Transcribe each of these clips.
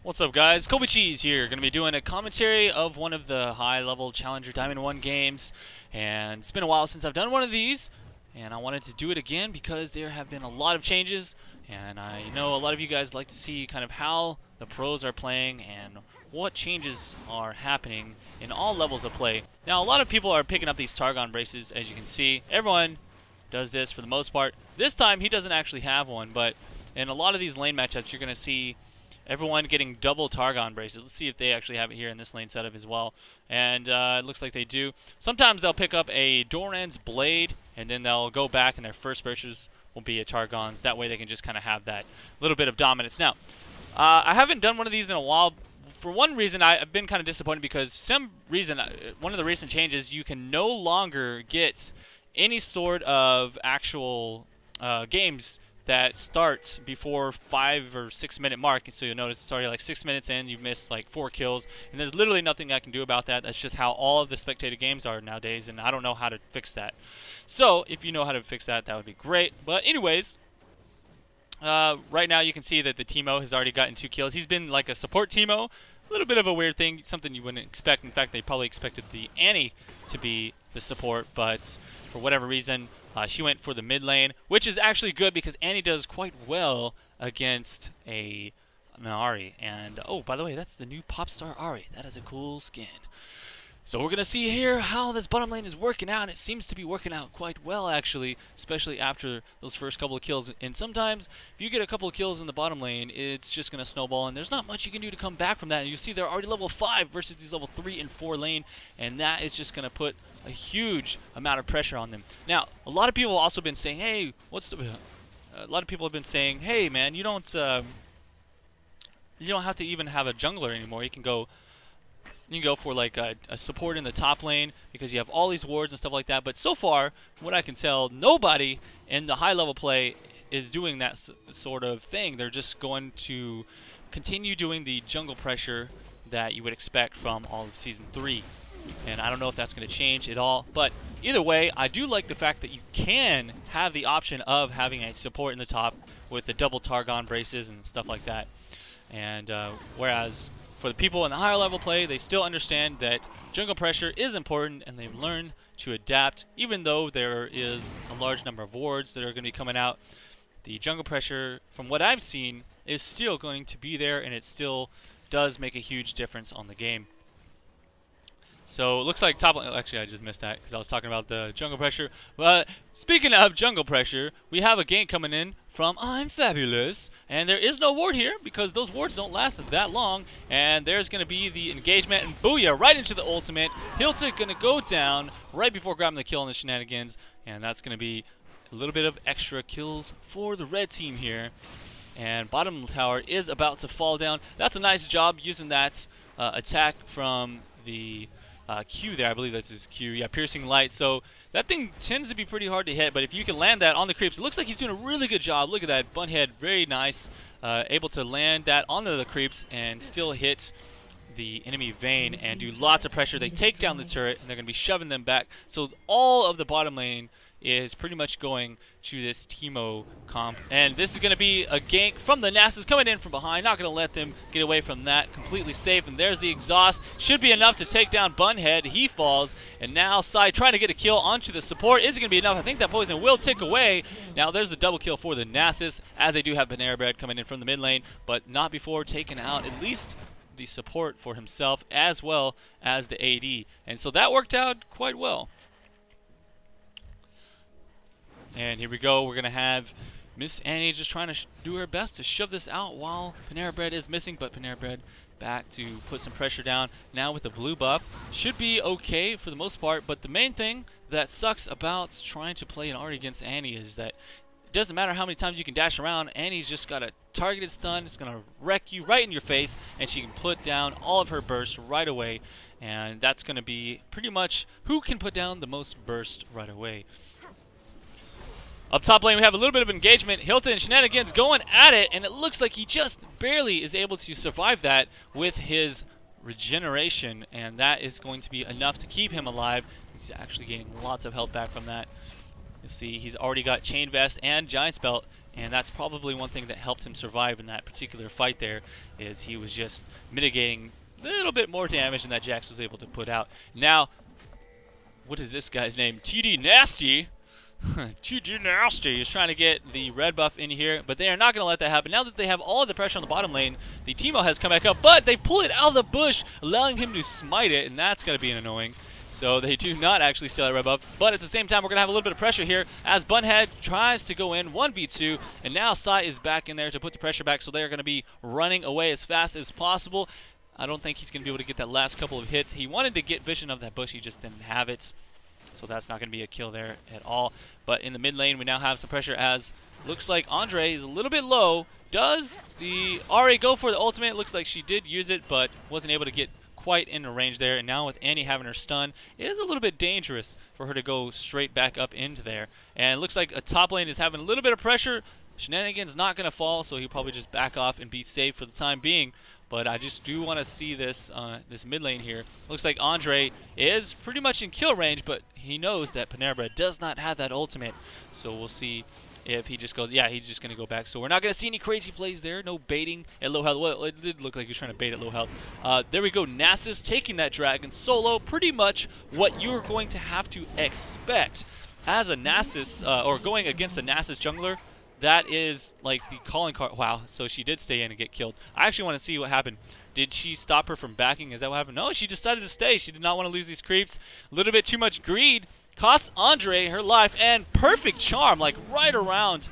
What's up, guys? Kobe Cheese here. Going to be doing a commentary of one of the high-level Challenger Diamond 1 games. And it's been a while since I've done one of these, and I wanted to do it again because there have been a lot of changes. And I know a lot of you guys like to see kind of how the pros are playing and what changes are happening in all levels of play. Now, a lot of people are picking up these Targon braces, as you can see. Everyone does this for the most part. This time, he doesn't actually have one, but in a lot of these lane matchups, you're going to see everyone getting double Targon braces. Let's see if they actually have it here in this lane setup as well. And it looks like they do. Sometimes they'll pick up a Doran's Blade, and then they'll go back and their first braces will be a Targon's. That way they can just kind of have that little bit of dominance. Now, I haven't done one of these in a while. For one reason, I've been kind of disappointed because some reason, one of the recent changes, you can no longer get any sort of actual games that starts before 5 or 6 minute mark. So you'll notice it's already like 6 minutes in, you've missed like 4 kills, and there's literally nothing I can do about that. That's just how all of the spectated games are nowadays, and I don't know how to fix that. So if you know how to fix that, that would be great. But anyways, right now you can see that the Teemo has already gotten 2 kills. He's been like a support Teemo. A little bit of a weird thing, something you wouldn't expect. In fact, they probably expected the Annie to be the support, but for whatever reason, she went for the mid lane, which is actually good because Annie does quite well against an Ahri. And, oh, by the way, that's the new Popstar Ahri. That is a cool skin. So we're going to see here how this bottom lane is working out, and it seems to be working out quite well, actually, especially after those first couple of kills. And sometimes, if you get a couple of kills in the bottom lane, it's just going to snowball, and there's not much you can do to come back from that. And you see they're already level 5 versus these level 3 and 4 lane, and that is just going to put a huge amount of pressure on them. Now, a lot of people have also been saying, hey, a lot of people have been saying, hey, man, you don't have to even have a jungler anymore. You can go for like a support in the top lane because you have all these wards and stuff like that. But so far, from what I can tell, nobody in the high-level play is doing that sort of thing. They're just going to continue doing the jungle pressure that you would expect from all of Season 3. And I don't know if that's going to change at all. But either way, I do like the fact that you can have the option of having a support in the top with the double Targon braces and stuff like that. And whereas for the people in the higher level play, they still understand that jungle pressure is important, and they've learned to adapt. Even though there is a large number of wards that are going to be coming out, the jungle pressure, from what I've seen, is still going to be there, and it still does make a huge difference on the game. So it looks like top lane. Actually, I just missed that because I was talking about the jungle pressure. But speaking of jungle pressure, we have a gank coming in from I'm Fabulous. And there is no ward here because those wards don't last that long. And there's going to be the engagement, and booyah, right into the ultimate. Hilta going to go down right before grabbing the kill on the shenanigans. And that's going to be a little bit of extra kills for the red team here. And bottom tower is about to fall down. That's a nice job using that attack from the Q there. I believe that's his Q. Yeah, piercing light. So that thing tends to be pretty hard to hit, but if you can land that on the creeps, it looks like he's doing a really good job. Look at that bunhead, very nice. Able to land that onto the creeps and still hit the enemy Vayne and do lots of pressure. They take down the turret, and they're going to be shoving them back. So all of the bottom lane is pretty much going to this Teemo comp. And this is going to be a gank from the Nasus coming in from behind. Not going to let them get away from that. Completely safe. And there's the exhaust. Should be enough to take down Bunhead. He falls. And now Sai trying to get a kill onto the support. Is it going to be enough? I think that poison will tick away. Now there's the double kill for the Nasus, as they do have Panera Bread coming in from the mid lane, but not before taking out at least the support for himself as well as the AD. And so that worked out quite well. And here we go. We're going to have Miss Annie just trying to do her best to shove this out while Panera Bread is missing. But Panera Bread back to put some pressure down. Now with the blue buff. Should be okay for the most part. But the main thing that sucks about trying to play an Ahri against Annie is that it doesn't matter how many times you can dash around. Annie's just got a targeted stun. It's going to wreck you right in your face. And she can put down all of her bursts right away. And that's going to be pretty much who can put down the most burst right away. Up top lane, we have a little bit of engagement. Hilton and Shenanigans going at it, and it looks like he just barely is able to survive that with his regeneration, and that is going to be enough to keep him alive. He's actually gaining lots of health back from that. You'll see he's already got Chain Vest and Giant's Belt And that's probably one thing that helped him survive in that particular fight there, is he was just mitigating a little bit more damage than that Jax was able to put out. Now, what is this guy's name? TD Nasty? TD Nasty is trying to get the red buff in here, but they are not going to let that happen. Now that they have all of the pressure on the bottom lane, the Teemo has come back up, but they pull it out of the bush, allowing him to smite it, and that's going to be annoying. So they do not actually steal that red buff, but at the same time, we're going to have a little bit of pressure here as Bunhead tries to go in 1v2, and now Sai is back in there to put the pressure back, so they're going to be running away as fast as possible. I don't think he's going to be able to get that last couple of hits. He wanted to get vision of that bush, he just didn't have it. So that's not going to be a kill there at all. But in the mid lane, we now have some pressure as looks like Andre is a little bit low. Does the Ahri go for the ultimate? Looks like she did use it, but wasn't able to get quite in the range there. And now with Annie having her stun, it is a little bit dangerous for her to go straight back up into there. And it looks like a top lane is having a little bit of pressure. Shenanigan's not going to fall, so he'll probably just back off and be safe for the time being. But I just do want to see this this mid lane here. Looks like Andre is pretty much in kill range, but he knows that Panera does not have that ultimate. So we'll see if he just goes, yeah, he's just going to go back. So we're not going to see any crazy plays there. No baiting at low health. Well, it did look like he was trying to bait at low health. There we go. Nasus taking that dragon solo. Pretty much what you're going to have to expect as a Nasus, or going against a Nasus jungler. That is like the calling card. Wow, so she did stay in and get killed. I actually want to see what happened. Did she stop her from backing? Is that what happened? No, she decided to stay. She did not want to lose these creeps. A little bit too much greed. Cost Andre her life, and perfect charm, like right around.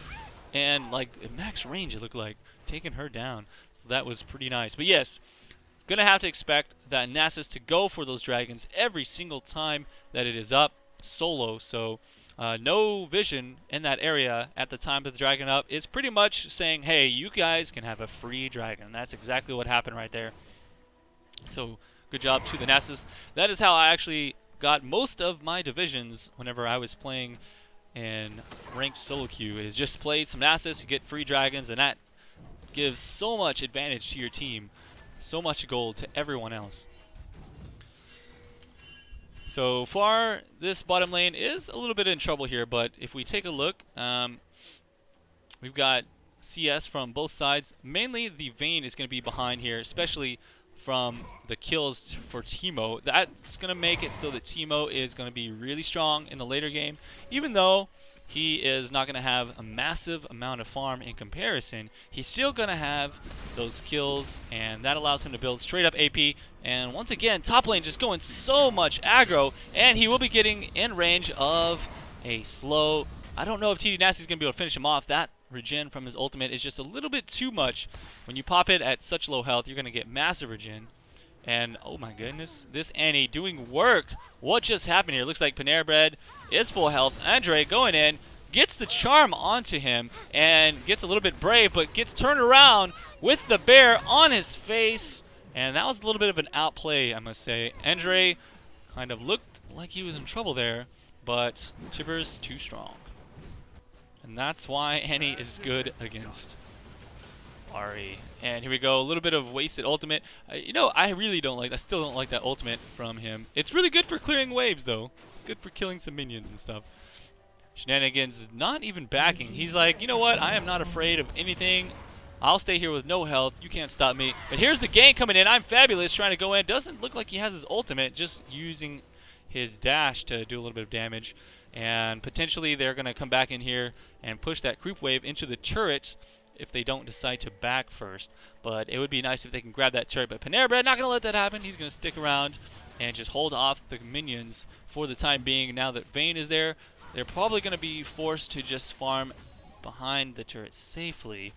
And like at max range, it looked like, taking her down. So that was pretty nice. But yes, going to have to expect that Nasus to go for those dragons every single time that it is up solo. So no vision in that area at the time of the dragon up is pretty much saying, hey, you guys can have a free dragon. That's exactly what happened right there. So good job to the Nasus. That is how I actually got most of my divisions whenever I was playing in ranked solo queue, is just play some Nasus, you get free dragons, and that gives so much advantage to your team, so much gold to everyone else. So far, this bottom lane is a little bit in trouble here, but if we take a look, we've got CS from both sides. Mainly the Vayne is going to be behind here, especially from the kills for Teemo. That's going to make it so that Teemo is going to be really strong in the later game, even though he is not going to have a massive amount of farm in comparison. He's still going to have those kills, and that allows him to build straight up AP. And once again, top lane just going so much aggro, and he will be getting in range of a slow. I don't know if TD Nasty is going to be able to finish him off. That regen from his ultimate is just a little bit too much. When you pop it at such low health, you're going to get massive regen. And oh my goodness, this Annie doing work. What just happened here? Looks like Panera Bread is full health. Andre going in, gets the charm onto him, and gets a little bit brave, but gets turned around with the bear on his face. And that was a little bit of an outplay, I must say. Andre kind of looked like he was in trouble there, but Tibbers too strong. And that's why Annie is good against Ahri. And here we go, a little bit of wasted ultimate. You know, I really don't like, I still don't like that ultimate from him. It's really good for clearing waves, though. Good for killing some minions and stuff. Shenanigans not even backing. He's like, you know what, I am not afraid of anything. I'll stay here with no health. You can't stop me. But here's the gank coming in. I'm Fabulous trying to go in. Doesn't look like he has his ultimate, just using his dash to do a little bit of damage. And potentially they're going to come back in here and push that creep wave into the turret if they don't decide to back first. But it would be nice if they can grab that turret. But Panera Bread not going to let that happen. He's going to stick around and just hold off the minions for the time being. Now that Vayne is there, they're probably going to be forced to just farm behind the turret safely.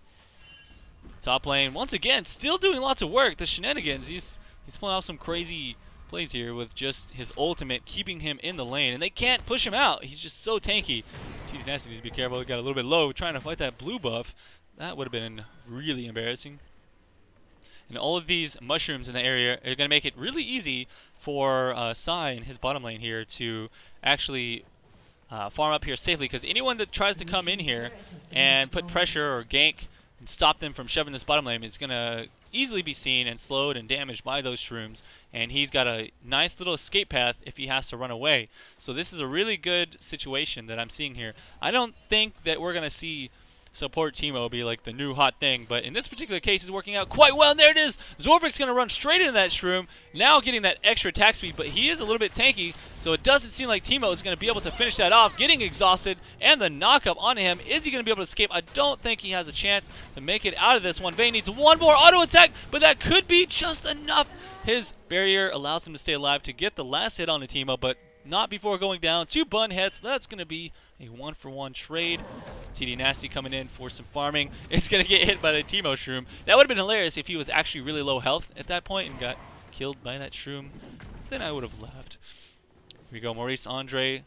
Top lane, once again, still doing lots of work. The Shenanigans, he's pulling off some crazy plays here with just his ultimate, keeping him in the lane. And they can't push him out. He's just so tanky. TD Nasty needs to be careful. He got a little bit low trying to fight that blue buff. That would have been really embarrassing. And all of these mushrooms in the area are going to make it really easy for Sai in his bottom lane here to actually farm up here safely. Because anyone that tries to come in here and put pressure or gank and stop them from shoving this bottom lane is going to easily be seen and slowed and damaged by those shrooms. And he's got a nice little escape path if he has to run away. So this is a really good situation that I'm seeing here. I don't think that we're going to see support Teemo be like the new hot thing, but in this particular case, it's working out quite well. And there it is. Zorvik's going to run straight into that Shroom, now getting that extra attack speed, but he is a little bit tanky, so it doesn't seem like Teemo is going to be able to finish that off. Getting exhausted, and the knockup onto him. Is he going to be able to escape? I don't think he has a chance to make it out of this one. Vayne needs one more auto attack, but that could be just enough. His barrier allows him to stay alive to get the last hit on the Teemo, but not before going down. 2 bun hits. That's going to be a 1-for-1 trade. TD Nasty coming in for some farming. It's going to get hit by the Teemo Shroom. That would have been hilarious if he was actually really low health at that point and got killed by that Shroom. Then I would have left. Here we go. Maurice Andre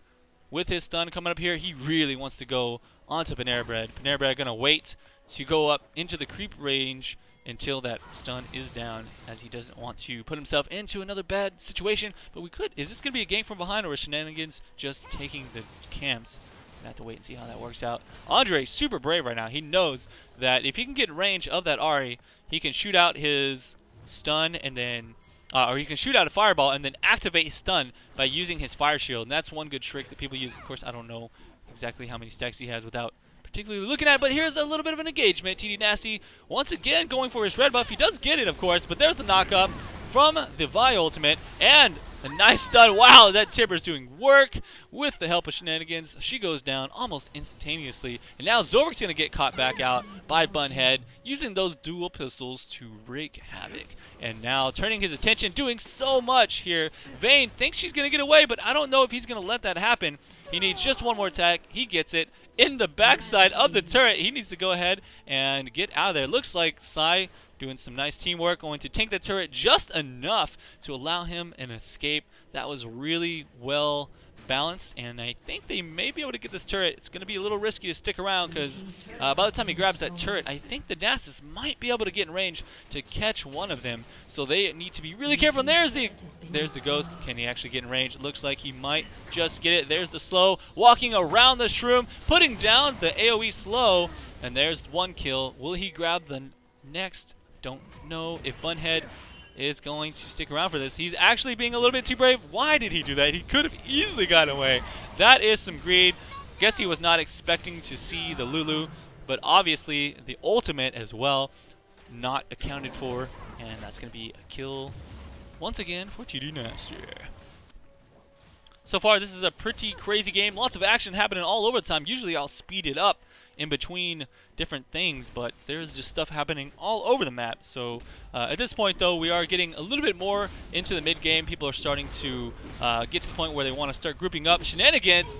with his stun coming up here. He really wants to go onto Panera Bread. Panera Bread going to wait to go up into the creep range until that stun is down, as he doesn't want to put himself into another bad situation. But we could. Is this going to be a gank from behind, or is Shenanigans just taking the camps? We're going to have to wait and see how that works out. Andre, super brave right now. He knows that if he can get in range of that Ahri, he can shoot out his stun and then, or he can shoot out a fireball and then activate his stun by using his fire shield. And that's one good trick that people use. Of course, I don't know exactly how many stacks he has without particularly looking at it, but here's a little bit of an engagement. TD Nasty once again going for his red buff. He does get it, of course, but there's the knockup from the Vi ultimate, and a nice stun. Wow, that Tipper's doing work with the help of Shenanigans. She goes down almost instantaneously, and now Zorvik's going to get caught back out by Bunhead, using those dual pistols to wreak havoc. And now turning his attention, doing so much here. Vayne thinks she's going to get away, but I don't know if he's going to let that happen. He needs just one more attack. He gets it in the backside of the turret. He needs to go ahead and get out of there. Looks like Sai doing some nice teamwork, going to tank the turret just enough to allow him an escape. That was really well balanced, and I think they may be able to get this turret. It's going to be a little risky to stick around because by the time he grabs that turret, I think the Nasus might be able to get in range to catch one of them. So they need to be really careful. And there's the Ghost. Can he actually get in range? It looks like he might just get it. There's the slow, walking around the Shroom, putting down the AoE slow, and there's one kill. Will he grab the next? Don't know if Bunhead is going to stick around for this. He's actually being a little bit too brave. Why did he do that? He could have easily gotten away. That is some greed. Guess he was not expecting to see the Lulu, but obviously the ultimate as well not accounted for, and that's going to be a kill once again for TD Nasty. So far, this is a pretty crazy game. Lots of action happening all over the time. Usually I'll speed it up in between different things, but there's just stuff happening all over the map. So at this point, though, we are getting a little bit more into the mid game. People are starting to get to the point where they want to start grouping up. Shenanigans,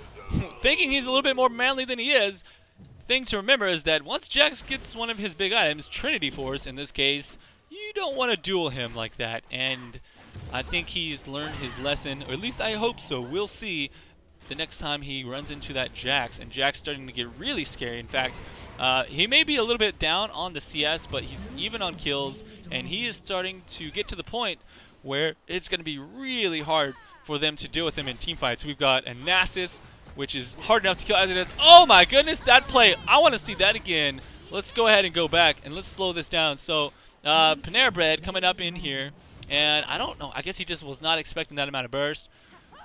thinking he's a little bit more manly than he is. Thing to remember is that once Jax gets one of his big items, Trinity Force in this case, you don't want to duel him like that. And I think he's learned his lesson, or at least I hope so. We'll see the next time he runs into that Jax, and Jax starting to get really scary. In fact, he may be a little bit down on the CS, but he's even on kills, and he is starting to get to the point where it's going to be really hard for them to deal with him in team fights. We've got a Nasus, which is hard enough to kill as it is. Oh my goodness, that play! I want to see that again. Let's go ahead and go back, and let's slow this down. So, Panera Bread coming up in here, and I don't know. I guess he just was not expecting that amount of burst.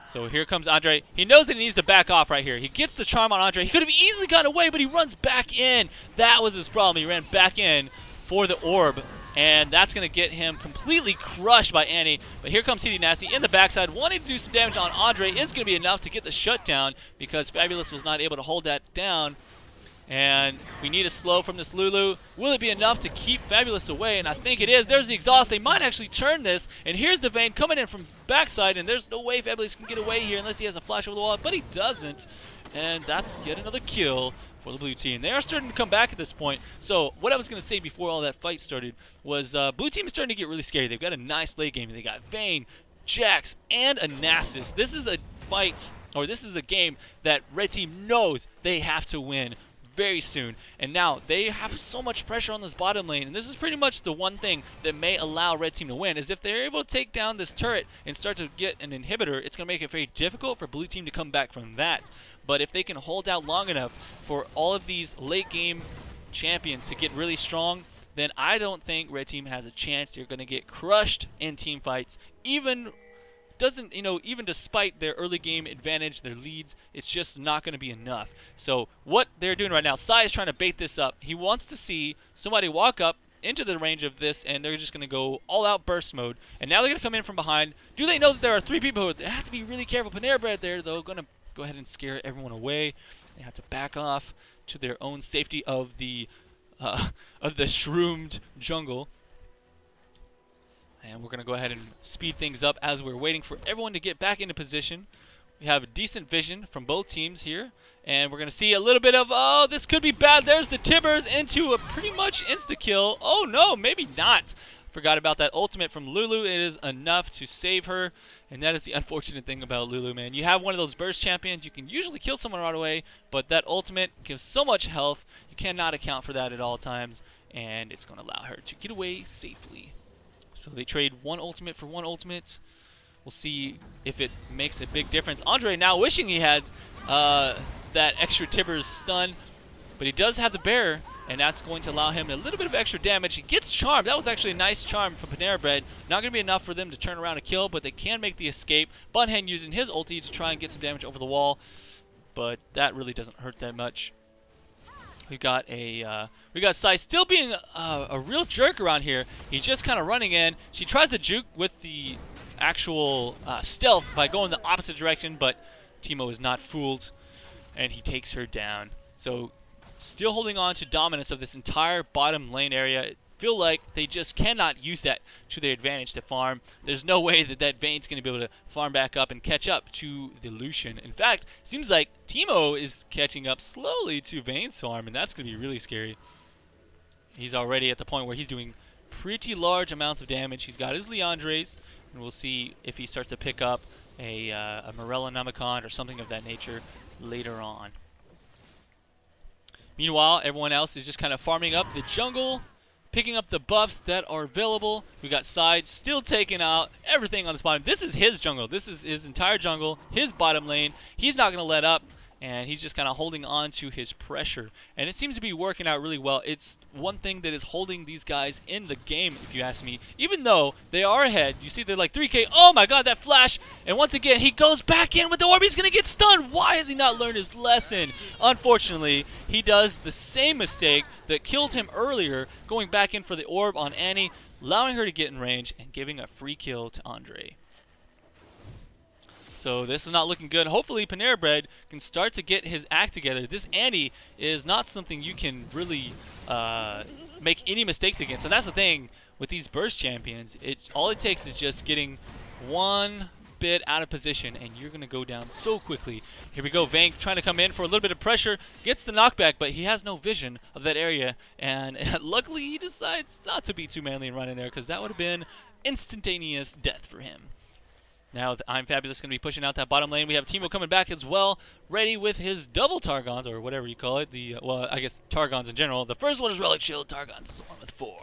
So here comes Andre. He knows that he needs to back off right here. He gets the charm on Andre. He could have easily gotten away, but he runs back in. That was his problem. He ran back in for the orb, and that's going to get him completely crushed by Annie. But here comes TD Nasty in the backside, wanting to do some damage on Andre. Is going to be enough to get the shutdown because Fabulous was not able to hold that down. And we need a slow from this Lulu. Will it be enough to keep Fabulous away? And I think it is. There's the exhaust. They might actually turn this. And here's the Vayne coming in from backside. And there's no way Fabulous can get away here unless he has a flash over the wall. But he doesn't. And that's yet another kill for the blue team. They are starting to come back at this point. So what I was going to say before all that fight started was blue team is starting to get really scary. They've got a nice late game. They got Vayne, Jax, and a Nasus. This is a fight, or this is a game that red team knows they have to win very soon. And now they have so much pressure on this bottom lane, and this is pretty much the one thing that may allow red team to win, is if they're able to take down this turret and start to get an inhibitor, it's going to make it very difficult for blue team to come back from that. But if they can hold out long enough for all of these late game champions to get really strong, then I don't think red team has a chance. They're going to get crushed in team fights, even doesn't, even despite their early game advantage, their leads, it's just not going to be enough. So what they're doing right now, Sai is trying to bait this up. He wants to see somebody walk up into the range of this, and they're just going to go all-out burst mode. And now they're going to come in from behind. Do they know that there are 3 people? They have to be really careful. Panera Bread there, though, going to go ahead and scare everyone away. They have to back off to their own safety of the shroomed jungle. And we're going to go ahead and speed things up as we're waiting for everyone to get back into position. We have a decent vision from both teams here. And we're going to see a little bit of, oh, this could be bad. There's the Tibbers into a pretty much insta-kill. Oh, no, maybe not. Forgot about that ultimate from Lulu. It is enough to save her. And that is the unfortunate thing about Lulu, man. You have one of those burst champions. You can usually kill someone right away. But that ultimate gives so much health. You cannot account for that at all times. And it's going to allow her to get away safely. So they trade one ultimate for one ultimate. We'll see if it makes a big difference. Andre now wishing he had that extra Tibbers stun, but he does have the bear, and that's going to allow him a little bit of extra damage. He gets charmed. That was actually a nice charm from Panera Bread. Not going to be enough for them to turn around and kill, but they can make the escape. Bunhen using his ulti to try and get some damage over the wall, but that really doesn't hurt that much. We got Sai still being a real jerk around here. He's just kind of running in. She tries to juke with the actual stealth by going the opposite direction, but Teemo is not fooled, and he takes her down. So still holding on to dominance of this entire bottom lane area. Feel like they just cannot use that to their advantage to farm. There's no way that Vayne's going to be able to farm back up and catch up to the Lucian. In fact, it seems like Teemo is catching up slowly to Vayne's farm, and that's going to be really scary. He's already at the point where he's doing pretty large amounts of damage. He's got his Leandres, and we'll see if he starts to pick up a Morella Namicon or something of that nature later on. Meanwhile, everyone else is just kind of farming up the jungle, picking up the buffs that are available. We got Side still taking out everything on this bottom. This is his jungle. This is his entire jungle, his bottom lane. He's not going to let up, and he's just kind of holding on to his pressure. And it seems to be working out really well. It's one thing that is holding these guys in the game, if you ask me. Even though they are ahead, you see they're like 3K. Oh my god, that flash! And once again, he goes back in with the orb. He's going to get stunned. Why has he not learned his lesson? Unfortunately, he does the same mistake that killed him earlier, going back in for the orb on Annie, allowing her to get in range and giving a free kill to Andre. So this is not looking good. Hopefully Panera Bread can start to get his act together. This Annie is not something you can really make any mistakes against. And that's the thing with these burst champions. All it takes is just getting one bit out of position, and you're going to go down so quickly. Here we go. Vayne trying to come in for a little bit of pressure. Gets the knockback, but he has no vision of that area. And luckily he decides not to be too manly and run in there, because that would have been instantaneous death for him. Now I'm Fabulous going to be pushing out that bottom lane. We have Teemo coming back as well, ready with his double Targons, or whatever you call it. Well, I guess Targons in general. The first one is Relic Shield. Targons is the one with 4.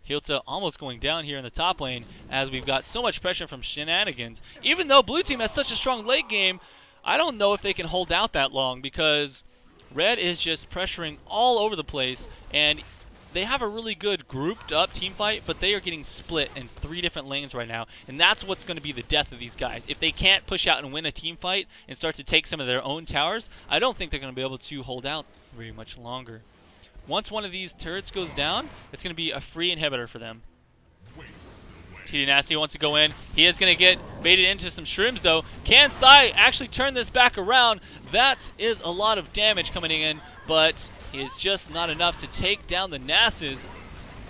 Hilta almost going down here in the top lane as we've got so much pressure from Shenanigans. Even though Blue Team has such a strong late game, I don't know if they can hold out that long, because Red is just pressuring all over the place, and they have a really good grouped up team fight, but they are getting split in 3 different lanes right now, and that's what's going to be the death of these guys. If they can't push out and win a team fight and start to take some of their own towers, I don't think they're going to be able to hold out very much longer. Once one of these turrets goes down, it's going to be a free inhibitor for them. TD Nasty wants to go in. He is going to get baited into some shrooms, though. Can Sai actually turn this back around? That is a lot of damage coming in, but it's just not enough to take down the Nasus.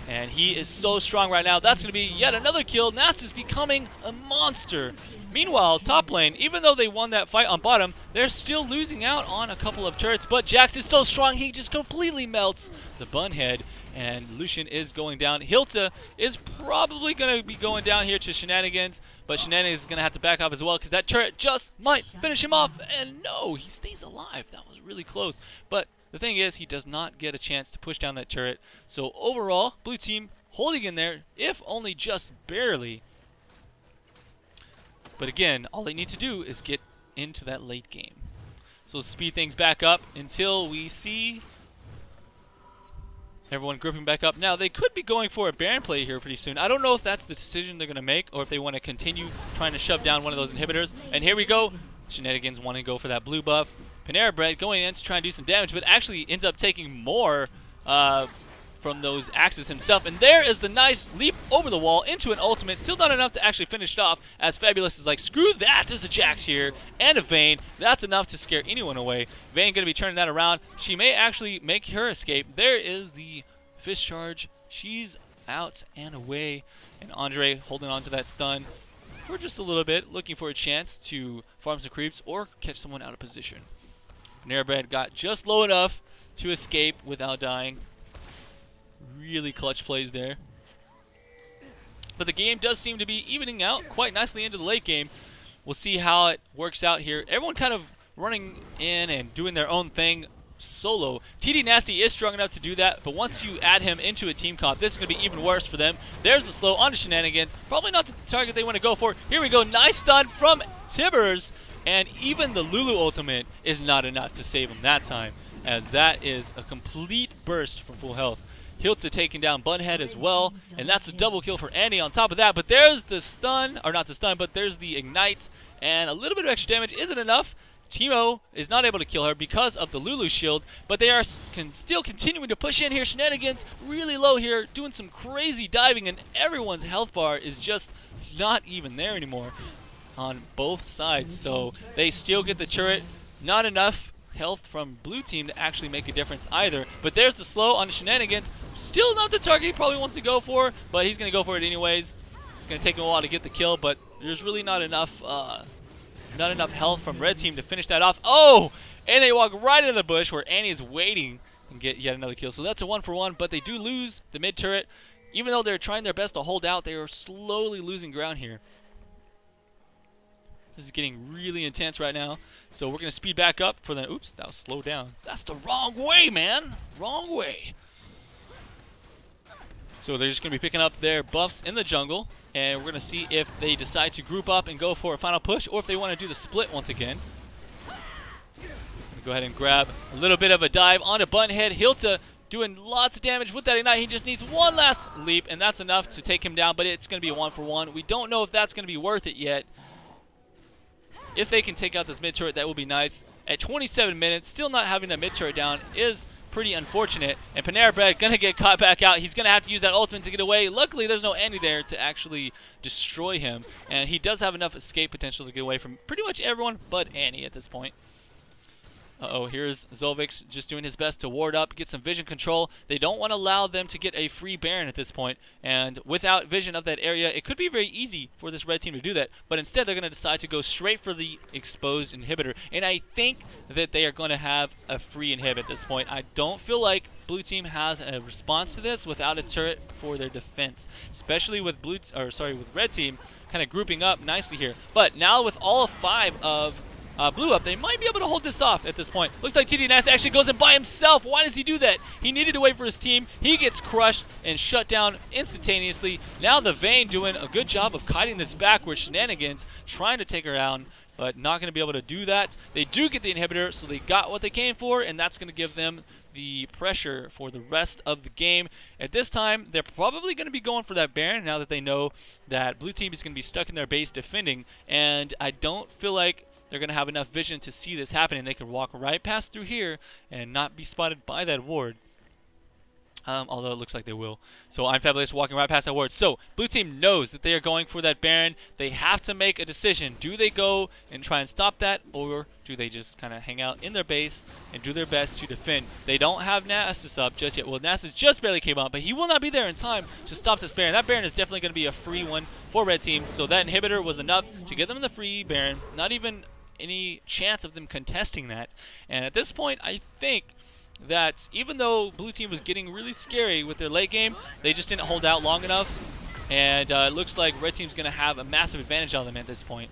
And he is so strong right now. That's going to be yet another kill. Nasus becoming a monster. Meanwhile, top lane, even though they won that fight on bottom, they're still losing out on a couple of turrets. But Jax is so strong, he just completely melts the Bunhead. And Lucian is going down. Hilta is probably going to be going down here to Shenanigans. But Shenanigans is going to have to back off as well, because that turret just might finish him off. And no, he stays alive. That was really close. But the thing is, he does not get a chance to push down that turret. So overall, Blue Team holding in there, if only just barely. But again, all they need to do is get into that late game. So speed things back up until we see Everyone grouping back up. Now, they could be going for a Baron play here pretty soon. I don't know if that's the decision they're going to make or if they want to continue trying to shove down one of those inhibitors. And here we go. Shenanigans wanting to go for that blue buff. Panera Bread going in to try and do some damage, but actually ends up taking more from those axes himself. And there is the nice leap over the wall into an ultimate. Still not enough to actually finish it off, as Fabulous is like, screw that, there's a Jax here and a Vayne. That's enough to scare anyone away. Vayne going to be turning that around. She may actually make her escape. There is the fist charge. She's out and away. And Andre holding on to that stun for just a little bit, looking for a chance to farm some creeps or catch someone out of position. Panera Bread got just low enough to escape without dying. Really clutch plays there. But the game does seem to be evening out quite nicely into the late game. We'll see how it works out here. Everyone kind of running in and doing their own thing solo. TD Nasty is strong enough to do that, but once you add him into a team comp, this is going to be even worse for them. There's the slow onto Shenanigans. Probably not the target they want to go for. Here we go. Nice stun from Tibbers. And even the Lulu ultimate is not enough to save him that time, as that is a complete burst from full health. Hilta taking down Bunhead as well, and that's a double kill for Annie on top of that. But there's the stun, or not the stun, but there's the ignite, and a little bit of extra damage isn't enough. Teemo is not able to kill her because of the Lulu shield, but they are still continuing to push in here. Shenanigans really low here, doing some crazy diving, and everyone's health bar is just not even there anymore on both sides. So they still get the turret. Not enough health from blue team to actually make a difference either. But there's the slow on the Shenanigans. Still not the target he probably wants to go for, but he's going to go for it anyways. It's going to take him a while to get the kill, but there's really not enough health from red team to finish that off. Oh! And they walk right into the bush where Annie is waiting and get yet another kill. So that's a 1-for-1, but they do lose the mid turret. Even though they're trying their best to hold out, they are slowly losing ground here. This is getting really intense right now. So we're going to speed back up for the... Oops, that was slowed down. That's the wrong way, man. Wrong way. So they're just going to be picking up their buffs in the jungle. And we're going to see if they decide to group up and go for a final push, or if they want to do the split once again. Go ahead and grab a little bit of a dive onto Bunhead. Hilta doing lots of damage with that ignite. He just needs one last leap, and that's enough to take him down. But it's going to be a 1-for-1. We don't know if that's going to be worth it yet. If they can take out this mid turret, that will be nice. At 27 minutes, still not having that mid turret down is pretty unfortunate. And Panera Bread going to get caught back out. He's going to have to use that ultimate to get away. Luckily, there's no Annie there to actually destroy him. And he does have enough escape potential to get away from pretty much everyone but Annie at this point. Uh-oh, here's Zolvix just doing his best to ward up, get some vision control. They don't want to allow them to get a free Baron at this point. And without vision of that area, it could be very easy for this red team to do that. But instead, they're going to decide to go straight for the exposed inhibitor. And I think that they are going to have a free inhib at this point. I don't feel like blue team has a response to this without a turret for their defense. Especially with with red team kind of grouping up nicely here. But now with all 5 of blue up, they might be able to hold this off at this point. Looks like TD Nasty actually goes in by himself. Why does he do that? He needed to wait for his team. He gets crushed and shut down instantaneously. Now the Vayne doing a good job of kiting this backwards. Shenanigans trying to take her down, but not going to be able to do that. They do get the inhibitor, so they got what they came for, and that's going to give them the pressure for the rest of the game. At this time, they're probably going to be going for that Baron now that they know that blue team is going to be stuck in their base defending, and I don't feel like they're going to have enough vision to see this happening. They can walk right past through here and not be spotted by that ward. Although it looks like they will. So I'm Fabulous walking right past that ward. So blue team knows that they are going for that Baron. They have to make a decision. Do they go and try and stop that, or do they just kind of hang out in their base and do their best to defend? They don't have Nasus up just yet. Well, Nasus just barely came up, but he will not be there in time to stop this Baron. That Baron is definitely going to be a free one for red team. So that inhibitor was enough to get them the free Baron. Not even any chance of them contesting that. And at this point, I think that even though blue team was getting really scary with their late game, they just didn't hold out long enough. And it looks like red team's going to have a massive advantage on them at this point.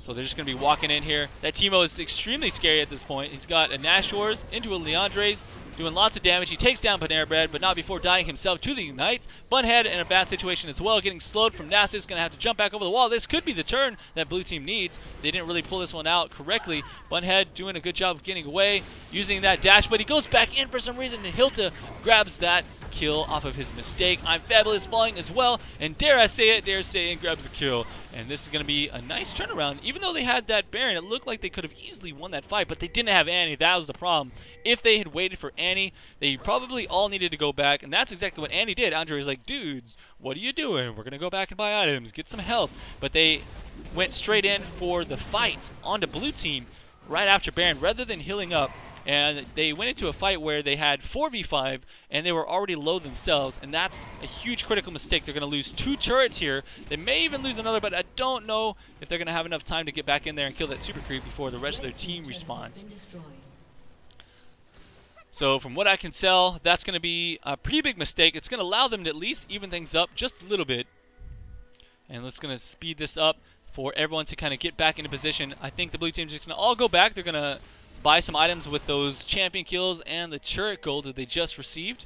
So they're just going to be walking in here. That Teemo is extremely scary at this point. He's got a Nashor's into a Leandre's, doing lots of damage. He takes down Panera Bread, but not before dying himself to the Ignite. Bunhead in a bad situation as well, getting slowed from Nasus, going to have to jump back over the wall. This could be the turn that blue team needs. They didn't really pull this one out correctly. Bunhead doing a good job of getting away, using that dash, but he goes back in for some reason, and Hilta grabs that kill off of his mistake. I'm Fabulous falling as well, and dare I say it, grabs a kill. And this is going to be a nice turnaround. Even though they had that Baron, it looked like they could have easily won that fight, but they didn't have Annie. That was the problem. If they had waited for Annie, they probably all needed to go back, and that's exactly what Annie did. Andre was like, dudes, what are you doing? We're going to go back and buy items, get some health. But they went straight in for the fight onto blue team right after Baron, rather than healing up. And they went into a fight where they had 4v5, and they were already low themselves, and that's a huge critical mistake. They're going to lose 2 turrets here. They may even lose another, but I don't know if they're going to have enough time to get back in there and kill that super creep before the rest of their team respawns. So from what I can tell, that's going to be a pretty big mistake. It's going to allow them to at least even things up just a little bit. And let's going to speed this up for everyone to kind of get back into position. I think the blue team's just going to all go back. They're going to buy some items with those champion kills and the turret gold that they just received.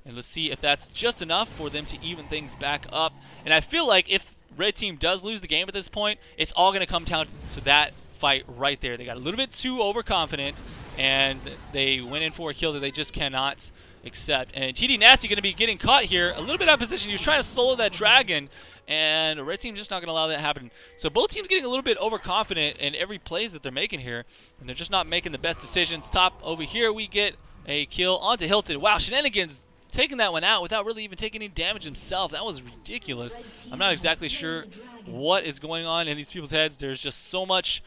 And let's see if that's just enough for them to even things back up. And I feel like if red team does lose the game at this point, it's all going to come down to that fight right there. They got a little bit too overconfident, and they went in for a kill that they just cannot accept. And TD Nasty going to be getting caught here a little bit out of position. He was trying to solo that dragon, and red team just not going to allow that to happen. So both teams getting a little bit overconfident in every plays that they're making here, and they're just not making the best decisions. Top over here, we get a kill onto Hilton. Wow, Shenanigans taking that one out without really even taking any damage himself. That was ridiculous. I'm not exactly sure what is going on in these people's heads. There's just so much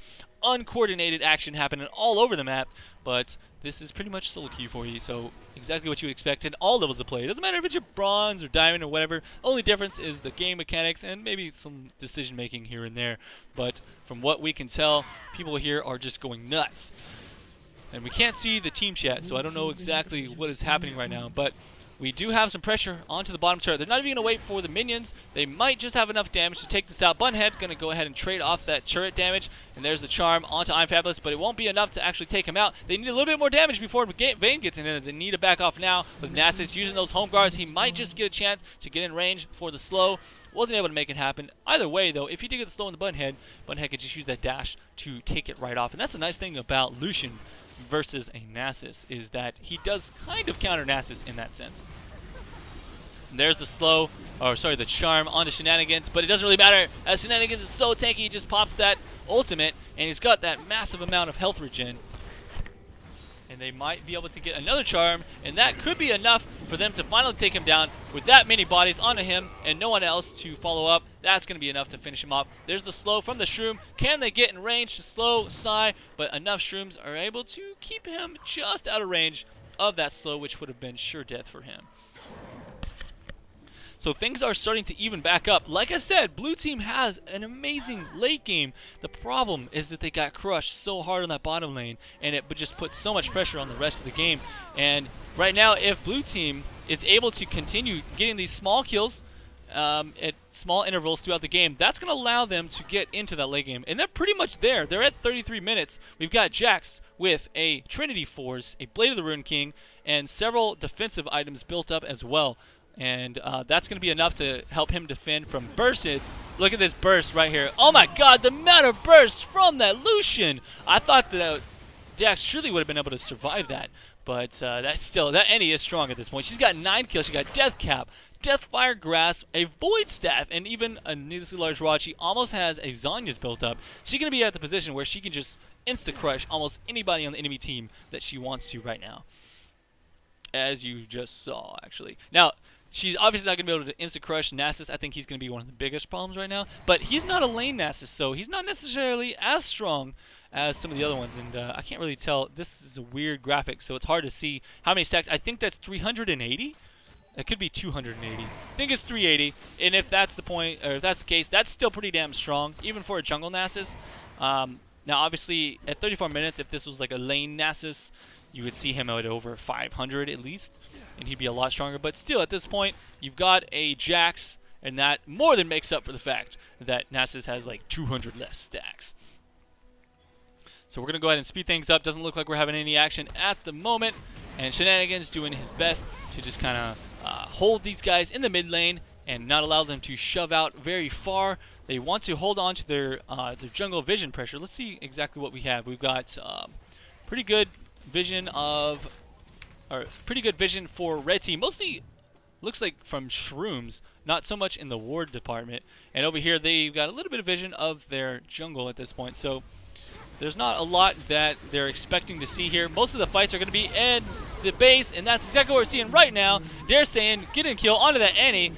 uncoordinated action happening all over the map, but this is pretty much solo queue for you, so exactly what you would expect in all levels of play. It doesn't matter if it's your bronze or diamond or whatever. Only difference is the game mechanics and maybe some decision making here and there. But from what we can tell, people here are just going nuts. And we can't see the team chat, so I don't know exactly what is happening right now, but we do have some pressure onto the bottom turret. They're not even going to wait for the minions. They might just have enough damage to take this out. Bunhead going to go ahead and trade off that turret damage. And there's the charm onto I'm Fabulous, but it won't be enough to actually take him out. They need a little bit more damage before Vayne gets in there. They need to back off now. With Nasus using those home guards, he might just get a chance to get in range for the slow. Wasn't able to make it happen. Either way, though, if he did get the slow in the Bunhead could just use that dash to take it right off. And that's the nice thing about Lucian versus a Nasus, is that he does kind of counter Nasus in that sense. And there's the slow, or sorry, the charm onto Shenanigans, but it doesn't really matter as Shenanigans is so tanky. He just pops that ultimate, and he's got that massive amount of health regen. And they might be able to get another charm, and that could be enough for them to finally take him down with that many bodies onto him and no one else to follow up. That's going to be enough to finish him off. There's the slow from the shroom. Can they get in range to slow Psy? But enough shrooms are able to keep him just out of range of that slow, which would have been sure death for him. So things are starting to even back up. Like I said, blue team has an amazing late game. The problem is that they got crushed so hard on that bottom lane, and it just put so much pressure on the rest of the game. And right now, if blue team is able to continue getting these small kills at small intervals throughout the game, that's going to allow them to get into that late game. And they're pretty much there. They're at 33 minutes. We've got Jax with a Trinity Force, a Blade of the Rune King, and several defensive items built up as well. And that's going to be enough to help him defend from bursted. Look at this burst right here. Oh my god, the amount of bursts from that Lucian. I thought that Jax surely would have been able to survive that. But that Annie is strong at this point. She's got 9 kills. She got Death Cap, Deathfire Grasp, a Void Staff, and even a needlessly large rod. She almost has a Zhonya's built up. She's going to be at the position where she can just insta-crush almost anybody on the enemy team that she wants to right now. As you just saw, actually. Now, she's obviously not going to be able to insta-crush Nasus. I think he's going to be one of the biggest problems right now. But he's not a lane Nasus, so he's not necessarily as strong as some of the other ones. And I can't really tell. This is a weird graphic, so it's hard to see how many stacks. I think that's 380. It could be 280. I think it's 380. And if that's the point, or if that's the case, that's still pretty damn strong, even for a jungle Nasus. Now, obviously, at 34 minutes, if this was like a lane Nasus, you would see him at over 500 at least, and he'd be a lot stronger. But still, at this point, you've got a Jax, and that more than makes up for the fact that Nasus has like 200 less stacks. So we're going to go ahead and speed things up. Doesn't look like we're having any action at the moment. and Shenanigans doing his best to just kind of hold these guys in the mid lane and not allow them to shove out very far. They want to hold on to their jungle vision pressure. Let's see exactly what we have. We've got pretty good vision for red team. Mostly looks like from shrooms, not so much in the ward department. And over here they've got a little bit of vision of their jungle at this point. So there's not a lot that they're expecting to see here. Most of the fights are going to be in the base, and that's exactly what we're seeing right now. Dare saying getting a kill onto that Annie,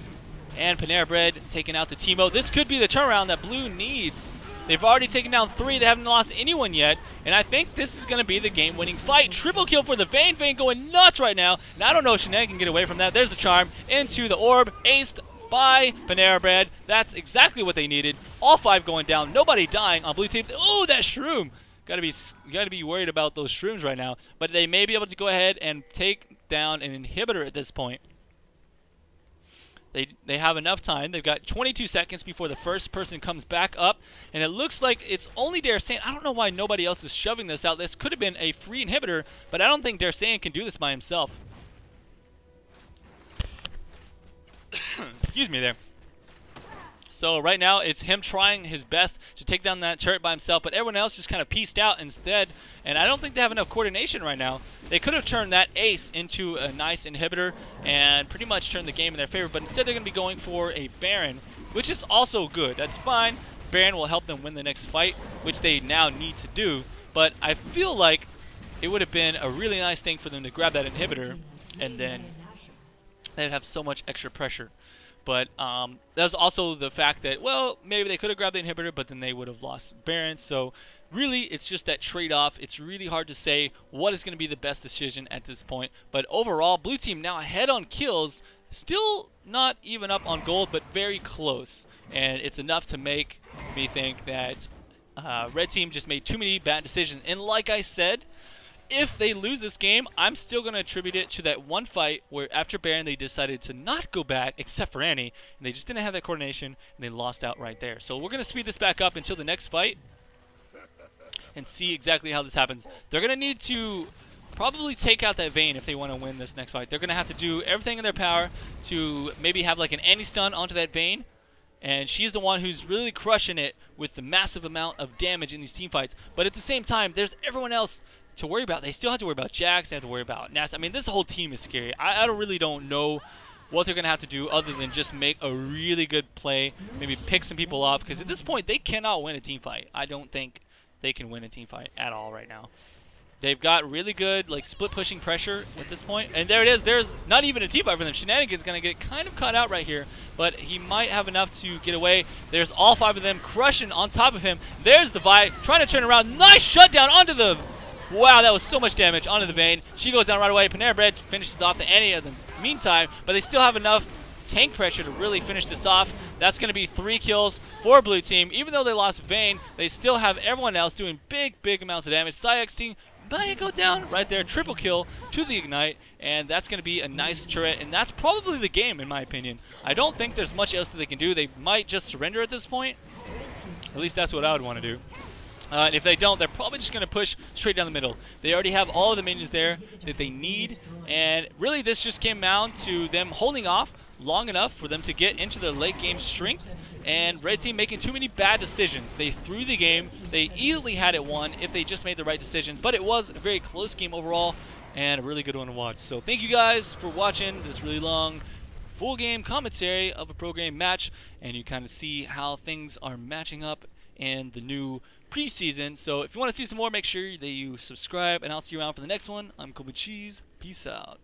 and Panera Bread taking out the Teemo. This could be the turnaround that Blue needs. They've already taken down 3. They haven't lost anyone yet, and I think this is going to be the game-winning fight. Triple kill for the Vayne. Vayne going nuts right now, and I don't know if Shenanigans can get away from that. There's the charm into the orb, aced by Panera Bread. That's exactly what they needed. All 5 going down, nobody dying on Blue team. Oh, that shroom! Gotta be worried about those shrooms right now. But they may be able to go ahead and take down an inhibitor at this point. They have enough time. They've got 22 seconds before the first person comes back up, and it looks like it's only Darsain. I don't know why nobody else is shoving this out. This could have been a free inhibitor, but I don't think Darsain can do this by himself. Excuse me there. So right now it's him trying his best to take down that turret by himself, but everyone else just kind of pieced out instead, and I don't think they have enough coordination right now. They could have turned that ace into a nice inhibitor and pretty much turned the game in their favor, but instead they're going to be going for a Baron, which is also good. That's fine. Baron will help them win the next fight, which they now need to do, but I feel like it would have been a really nice thing for them to grab that inhibitor, and then they'd have so much extra pressure. But there's also the fact that, well, maybe they could have grabbed the inhibitor, but then they would have lost Baron. So really, it's just that trade-off. It's really hard to say what is going to be the best decision at this point. But overall, Blue Team now ahead on kills. Still not even up on gold, but very close. And it's enough to make me think that Red Team just made too many bad decisions. And like I said, if they lose this game, I'm still going to attribute it to that one fight where after Baron they decided to not go back except for Annie, and they just didn't have that coordination, and they lost out right there. So we're going to speed this back up until the next fight and see exactly how this happens. They're going to need to probably take out that Vayne if they want to win this next fight. They're going to have to do everything in their power to maybe have like an anti-stun onto that Vayne, and she's the one who's really crushing it with the massive amount of damage in these team fights. But at the same time, there's everyone else to worry about. They still have to worry about Jax, they have to worry about Nas. I mean, this whole team is scary. I really don't know what they're going to have to do other than just make a really good play, maybe pick some people off, because at this point, they cannot win a team fight. I don't think they can win a team fight at all right now. They've got really good like split pushing pressure at this point, and there it is. There's not even a team fight for them. Shenanigans going to get kind of caught out right here, but he might have enough to get away. There's all 5 of them crushing on top of him. There's the Vi trying to turn around. Nice shutdown onto the... Wow, that was so much damage onto the Vayne. She goes down right away. Panera Bread finishes off the Annie in the meantime, but they still have enough tank pressure to really finish this off. That's going to be 3 kills for Blue Team. Even though they lost Vayne, they still have everyone else doing big amounts of damage. Syx team might go down right there. Triple kill to the Ignite, and that's going to be a nice turret, and that's probably the game in my opinion. I don't think there's much else that they can do. They might just surrender at this point. At least that's what I would want to do. And if they don't, they're probably just going to push straight down the middle. They already have all of the minions there that they need, and really this just came down to them holding off long enough for them to get into the late game strength, and Red Team making too many bad decisions. They threw the game. They easily had it won if they just made the right decision, but it was a very close game overall and a really good one to watch. So thank you guys for watching this really long full game commentary of a pro game match, and you kind of see how things are matching up in the new preseason. So if you want to see some more, make sure that you subscribe, and I'll see you around for the next one. I'm Kobe Cheese. Peace out.